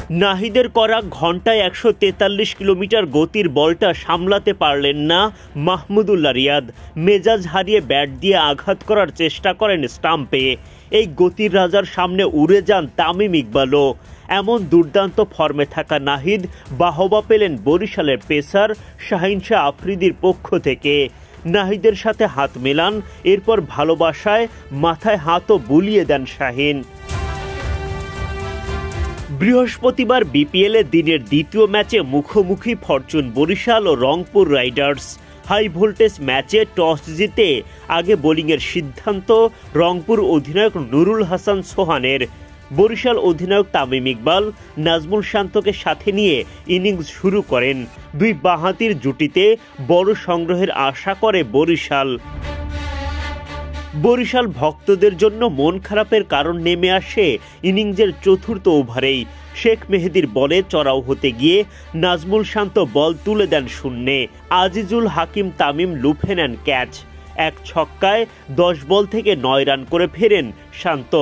নাহিদের করা ঘন্টায় ১৪৩ কিলোমিটার গতির বলটা সামলাতে পারলেন না মাহমুদুল্লাহ রিয়াদ। মেজাজ হারিয়ে ব্যাট দিয়ে আঘাত করার চেষ্টা করেন স্টাম্পে। এই গতির রাজার সামনে উড়ে যান তামিম ইকবালও। এমন দুর্দান্ত ফর্মে থাকা নাহিদ বাহবা পেলেন বরিশালের পেসার শাহিন শাহ আফ্রিদির পক্ষ থেকে। নাহিদের সাথে হাত মেলান, এরপর ভালোবাসায় মাথায় হাতও বুলিয়ে দেন শাহিন। বৃহস্পতিবার বিপিএলে দিনের দ্বিতীয় ম্যাচে মুখোমুখি ফরচুন বরিশাল ও রংপুর রাইডার্স। হাই ভোল্টেজ ম্যাচে টস জিতে আগে বোলিংয়ের সিদ্ধান্ত রংপুর অধিনায়ক নুরুল হাসান সোহানের। বরিশাল অধিনায়ক তামিম ইকবাল নাজমুল শান্তকে সাথে নিয়ে ইনিংস শুরু করেন। দুই বাঁহাতির জুটিতে বড় সংগ্রহের আশা করে বরিশাল। বরিশাল ভক্তদের জন্য মন খারাপের কারণ নেমে আসে ইনিংসের চতুর্থ ওভারেই। শেখ মেহেদীর বলে চড়াও হতে গিয়ে নাজমুল শান্ত বল তুলে দেন শূন্যে। আজিজুল হাকিম তামিম লুফে নেন ক্যাচ। এক ছক্কায় ১০ বল থেকে ৯ রান করে ফেরেন শান্ত।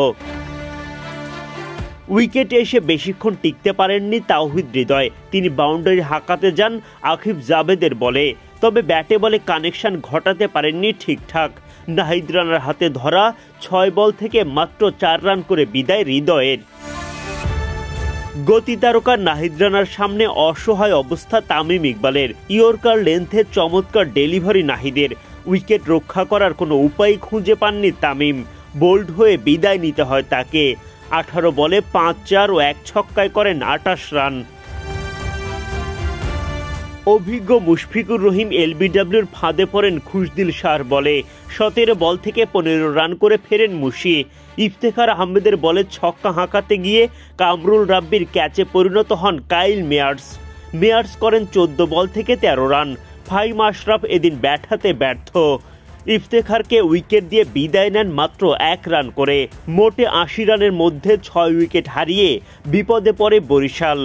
উইকেটে এসে বেশিক্ষণ টিকতে পারেননি তাওহিদ হৃদয়। তিনি বাউন্ডারি হাঁকাতে যান আকিব জাভেদের বলে, তবে ব্যাটে বলে কানেকশন ঘটাতে পারেননি ঠিকঠাক। নাহিদ রানার হাতে ধরা ৬ বল থেকে মাত্র ৪ রান করে বিদায় হৃদয়ের। গতি তারকা নাহিদ রানার সামনে অসহায় অবস্থা তামিম ইকবালের। ইয়র্কার লেন্থে চমৎকার ডেলিভারি নাহিদের। উইকেট রক্ষা করার কোনো উপায় খুঁজে পাননি তামিম। বোল্ড হয়ে বিদায় নিতে হয় তাকে। ১৮ বলে ৫-৪ ও ১ ছক্কায় করেন ২৮ রান। অভিজ্ঞ মুশফিকুর রহিম এলবিডব্লিউর ফাঁদে পড়েন খুশদিল শাহর বলে। ১৭ বল থেকে ১৫ রান করে ফেরেন মুশি। ইফতেখার আহমেদের বলে ছক্কা হাঁকাতে গিয়ে কামরুল রাব্বির ক্যাচে পরিণত হন কাইল মেয়ার্স করেন ১৪ বল থেকে ১৩ রান। ফাহিম আশরাফ এদিন ব্যাট হাতে ব্যর্থ। ইফতেখারকে উইকেট দিয়ে বিদায় নেন মাত্র ১ রান করে। মোটে ৮০ রানের মধ্যে ৬ উইকেট হারিয়ে বিপদে পড়ে বরিশাল।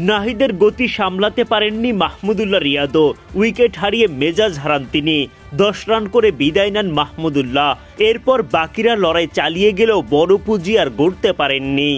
নাহিদের গতি সামলাতে পারেননি মাহমুদুল্লাহ রিয়াদও। উইকেট হারিয়ে মেজাজ হারান তিনি। ১০ রান করে বিদায় নেন মাহমুদুল্লাহ। এরপর বাকিরা লড়াই চালিয়ে গেলেও বড় পুঁজি আর গড়তে পারেননি।